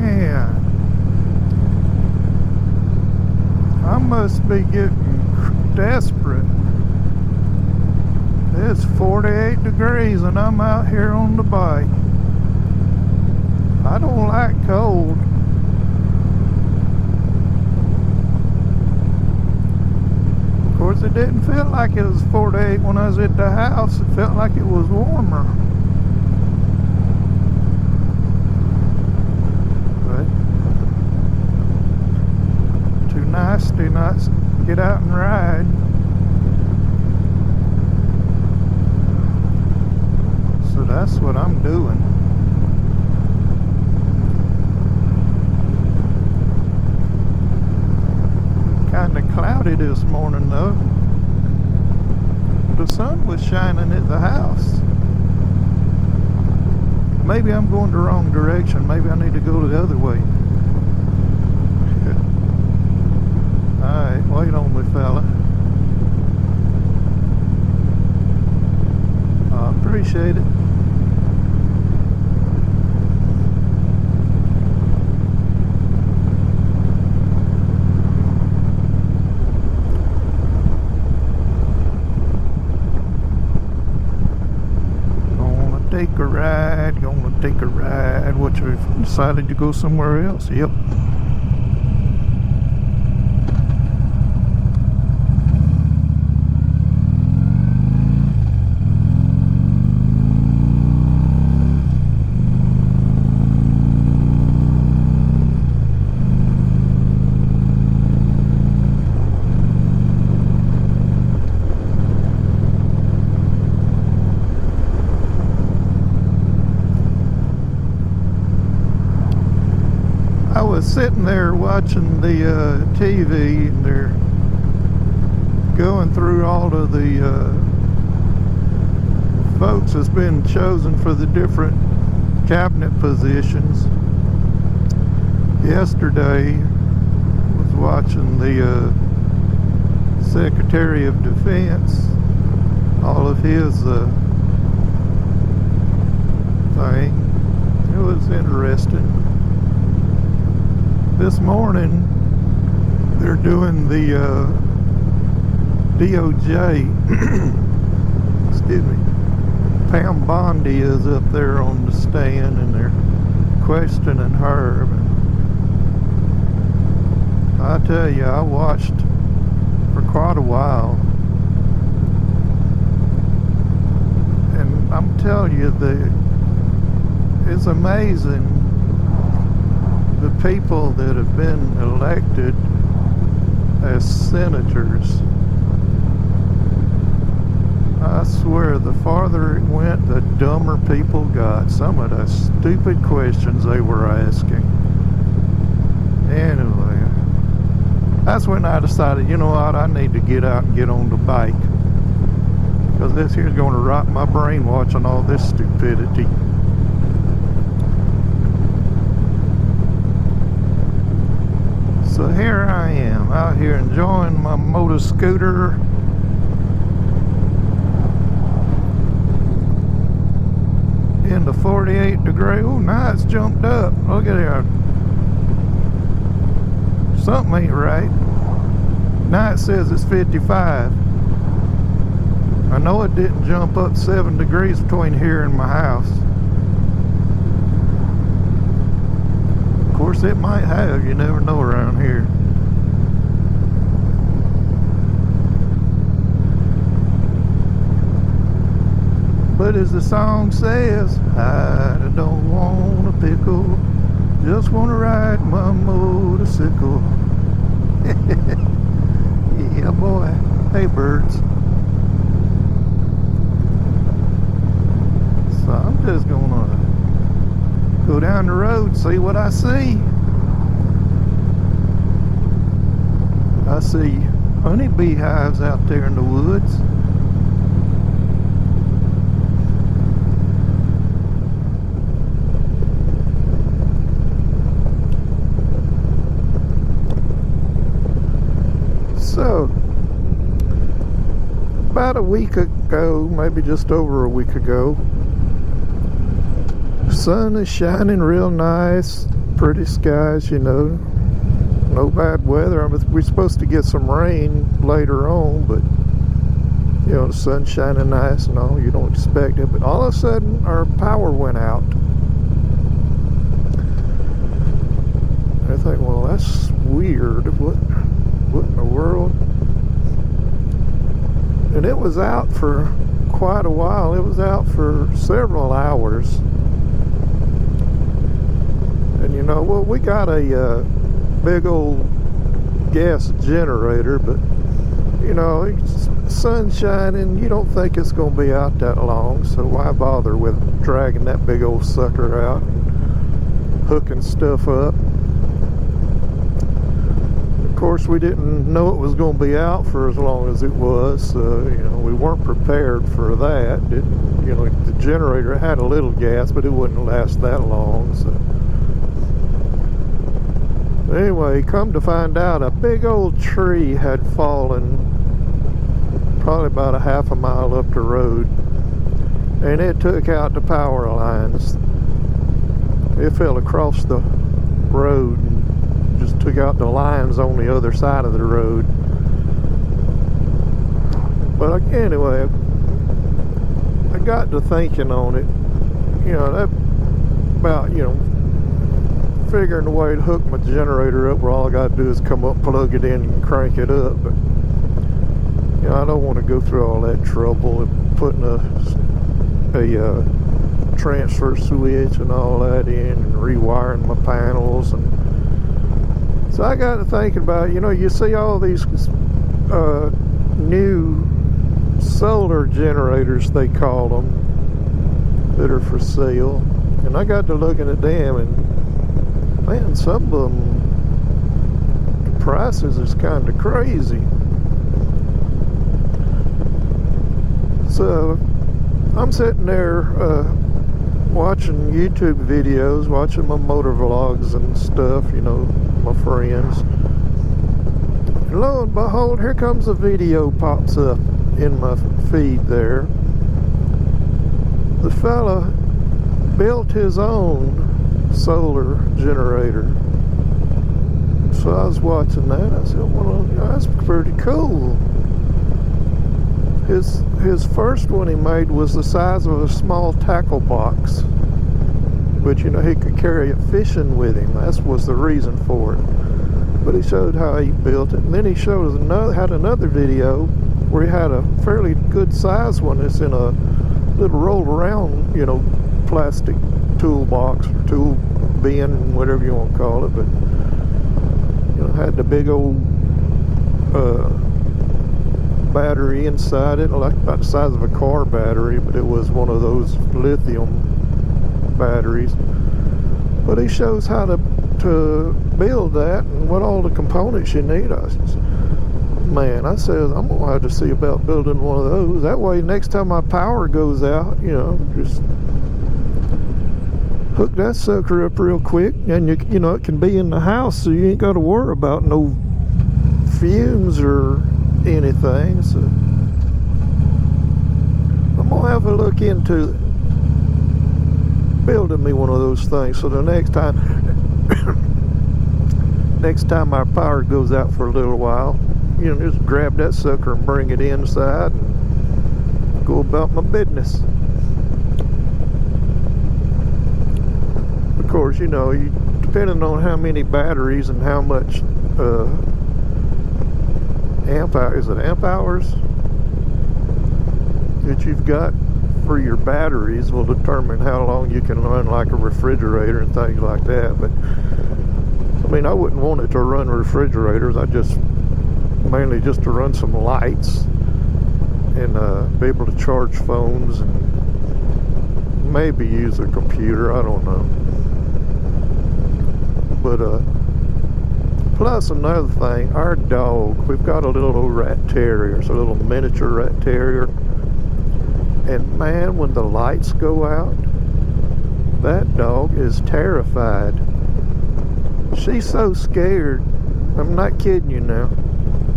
Man, I must be getting desperate. It's 48 degrees and I'm out here on the bike. I don't like cold. Of course, it didn't feel like it was 48 when I was at the house. It felt like it was warmer. But too nasty not to get out and ride. So that's what I'm doing. Kind of cloudy this morning though. The sun was shining at the house. Maybe I'm going the wrong direction. Maybe I need to go the other way. Alright, wait on me, fella. I appreciate it. Gonna take a ride. What, you decided to go somewhere else? Yep. I was sitting there watching the TV, and they're going through all of the folks that's been chosen for the different cabinet positions. Yesterday, I was watching the Secretary of Defense, all of his thing. It was interesting. This morning they're doing the DOJ excuse me, Pam Bondi is up there on the stand and they're questioning her. I tell you, I watched for quite a while, and I'm telling you that it's amazing the people that have been elected as senators. I swear, the farther it went, the dumber people got. Some of the stupid questions they were asking. Anyway, that's when I decided, you know what, I need to get out and get on the bike, because this here's going to rot my brain watching all this stupidity. So here I am, out here enjoying my motor scooter. In the 48 degree. Oh, now it's jumped up. Look at here. Something ain't right. Now it says it's 55. I know it didn't jump up 7 degrees between here and my house. Of course, it might have. You never know around here. But as the song says, I don't want a pickle, just want to ride my motorcycle. Yeah, boy. Hey, birds. So I'm just gonna go down the road, see what I see. I see honeybee hives out there in the woods. So, about a week ago, maybe just over a week ago, sun is shining real nice, pretty skies, you know, no bad weather. I mean, we're supposed to get some rain later on, but you know, the sun's shining nice and all, you don't expect it. But all of a sudden our power went out. I think, well, that's weird. What in the world? And it was out for quite a while. It was out for several hours. And you know, well, we got a big old gas generator, but you know, sun's shining, you don't think it's going to be out that long, so why bother with dragging that big old sucker out and hooking stuff up? Of course, we didn't know it was going to be out for as long as it was, so you know, we weren't prepared for that. You know, the generator had a little gas, but it wouldn't last that long. So anyway, come to find out, a big old tree had fallen probably about a half a mile up the road, and it took out the power lines. It fell across the road and just took out the lines on the other side of the road. But anyway, I got to thinking on it, you know, that about, you know, figuring a way to hook my generator up where all I got to do is come up, plug it in and crank it up. But you know, I don't want to go through all that trouble of putting a transfer switch and all that in and rewiring my panels. And so I got to thinking about, you know, you see all these new solar generators, they call them, that are for sale. And I got to looking at them, and man, some of them, the prices is kind of crazy. So I'm sitting there watching YouTube videos, watching my motor vlogs and stuff, you know, my friends. And lo and behold, here comes a video pops up in my feed there. The fella built his own solar generator. So I was watching that. I said, well, that's pretty cool. His first one he made was the size of a small tackle box, but you know, he could carry it fishing with him. That was the reason for it. But he showed how he built it, and then he showed had another video where he had a fairly good size one that's in a little roll around, you know, plastic toolbox or tool bin, whatever you want to call it. But you know, had the big old battery inside it, like about the size of a car battery, but it was one of those lithium batteries. But he shows how to build that and what all the components you need. I says, man, I says, I'm gonna have to see about building one of those. That way, next time my power goes out, you know, just hook that sucker up real quick, and you know, it can be in the house, so you ain't got to worry about no fumes or anything. So I'm gonna have a look into building me one of those things, so the next time our power goes out for a little while, you know, just grab that sucker and bring it inside and go about my business. Of course, you know, depending on how many batteries and how much amp hours that you've got for your batteries will determine how long you can run like a refrigerator and things like that. But I mean, I wouldn't want it to run refrigerators. I just mainly just to run some lights and be able to charge phones and maybe use a computer, I don't know. But plus another thing, our dog, we've got a little old rat terrier, it's a little miniature rat terrier, and man, when the lights go out, that dog is terrified. She's so scared, I'm not kidding you now,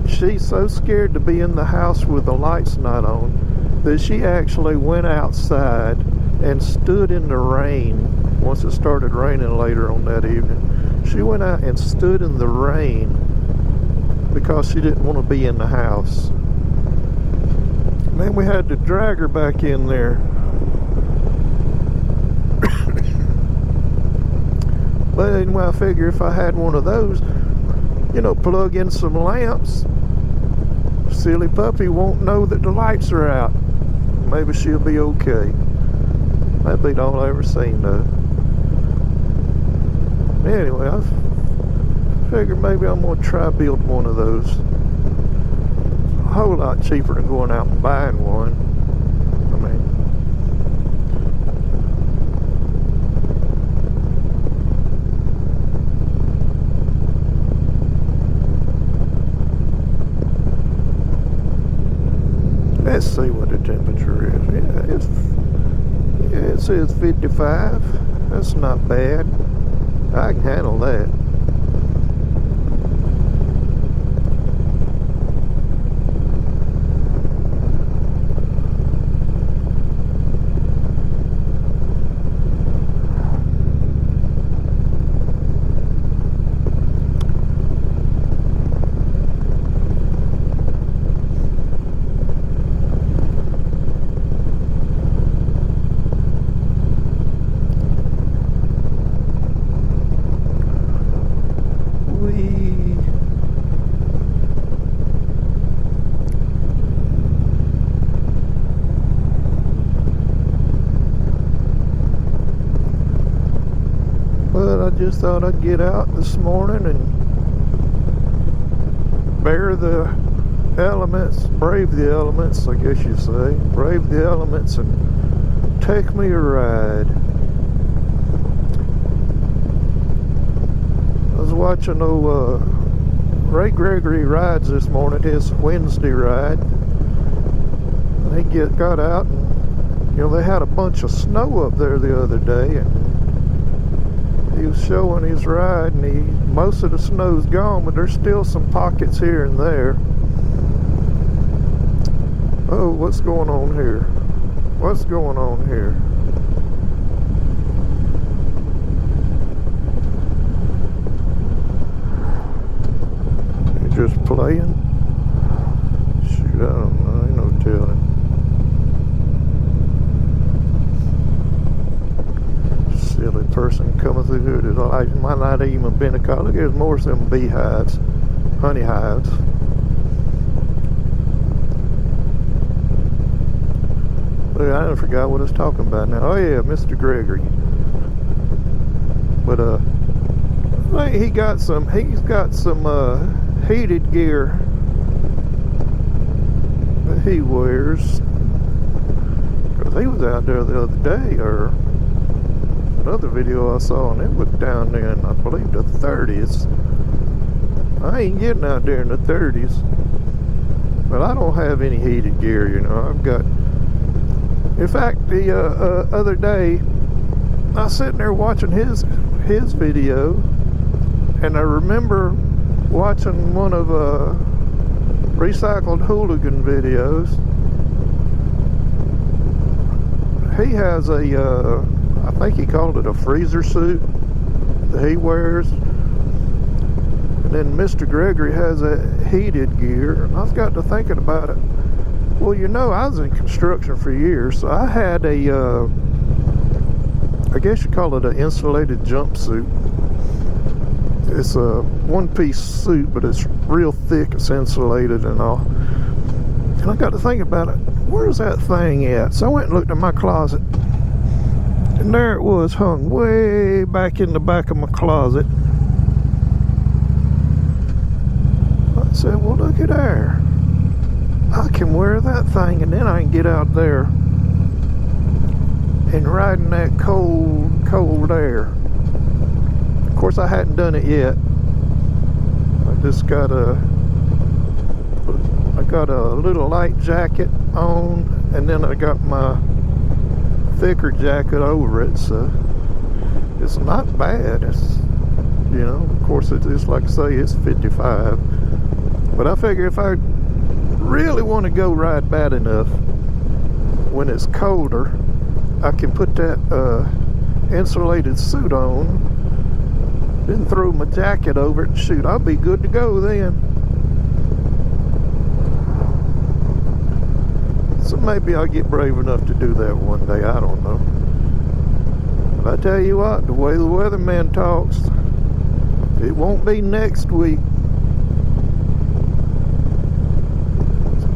she's so scared to be in the house with the lights not on that she actually went outside and stood in the rain once it started raining later on that evening. She went out and stood in the rain because she didn't want to be in the house. And then we had to drag her back in there. But anyway, I figure if I had one of those, you know, plug in some lamps, silly puppy won't know that the lights are out. Maybe she'll be okay. That'd be all I ever seen though. Anyway, I figured maybe I'm gonna try build one of those. It's a whole lot cheaper than going out and buying one. I mean, let's see what the temperature is. Yeah, it says 55. That's not bad. I can handle that. I just thought I'd get out this morning and bear the elements, brave the elements, I guess you say. Brave the elements and take me a ride. I was watching Ray Gregory rides this morning, his Wednesday ride. And he got out and, you know, they had a bunch of snow up there the other day, and he was showing his ride, and most of the snow's gone, but there's still some pockets here and there. Oh, what's going on here? What's going on here? You're just playing? Shoot, I don't know. Ain't no telling. Silly person coming through here that might not even been a car. Look, there's more of them beehives, honey hives. Look, I done forgot what I was talking about now. Oh yeah, Mr. Gregory. But I think he's got some heated gear that he wears, because he was out there the other day, or another video I saw, and it was down there in, I believe, the 30s. I ain't getting out there in the 30s, but I don't have any heated gear, you know. I've got, in fact, the other day I was sitting there watching his video, and I remember watching one of Recycled Hooligan videos. He has a I think he called it a freezer suit that he wears. And then Mr. Gregory has a heated gear. And I've got to thinking about it. Well, you know, I was in construction for years, so I had a, I guess you call it an insulated jumpsuit. It's a one-piece suit, but it's real thick, it's insulated and all. And I got to think about it. Where's that thing at? So I went and looked in my closet. And there it was, hung way back in the back of my closet. I said, well, look at there. I can wear that thing, and then I can get out there and ride in that cold air. Of course, I hadn't done it yet. I just got a little light jacket on, and then I got my thicker jacket over it, so it's not bad. It's, you know, of course, it's like I say, it's 55, but I figure if I really want to go ride bad enough when it's colder, I can put that insulated suit on, then throw my jacket over it, shoot, I'll be good to go then. So maybe I'll get brave enough to do that one day, I don't know. But I tell you what, the way the weatherman talks, it won't be next week.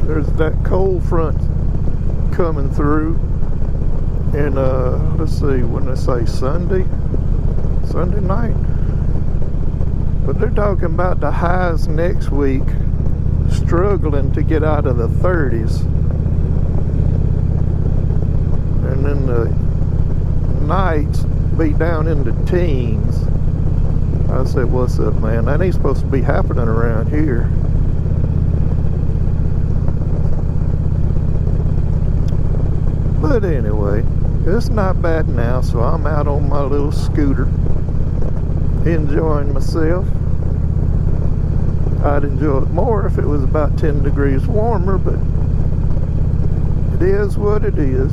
There's that cold front coming through, and let's see, when they say Sunday night, but they're talking about the highs next week struggling to get out of the 30s, and then the nights be down in the teens. I said, what's up, man? That ain't supposed to be happening around here. But anyway, it's not bad now, so I'm out on my little scooter enjoying myself. I'd enjoy it more if it was about 10 degrees warmer, but it is what it is.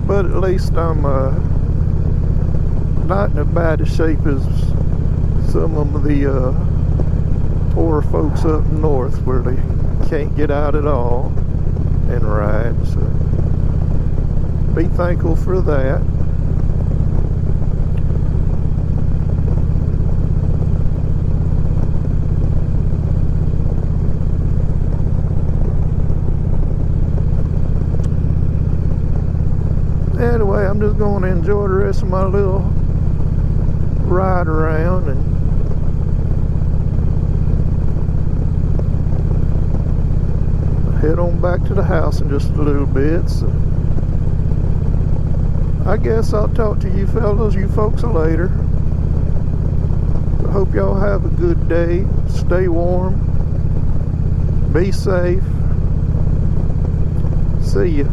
But at least I'm not in as bad a shape as some of the poor folks up north where they can't get out at all and ride. So be thankful for that. Anyway, I'm just going to enjoy the rest of my little ride around and head on back to the house in just a little bit. So I guess I'll talk to you fellas, you folks, later. I hope y'all have a good day. Stay warm. Be safe. See ya.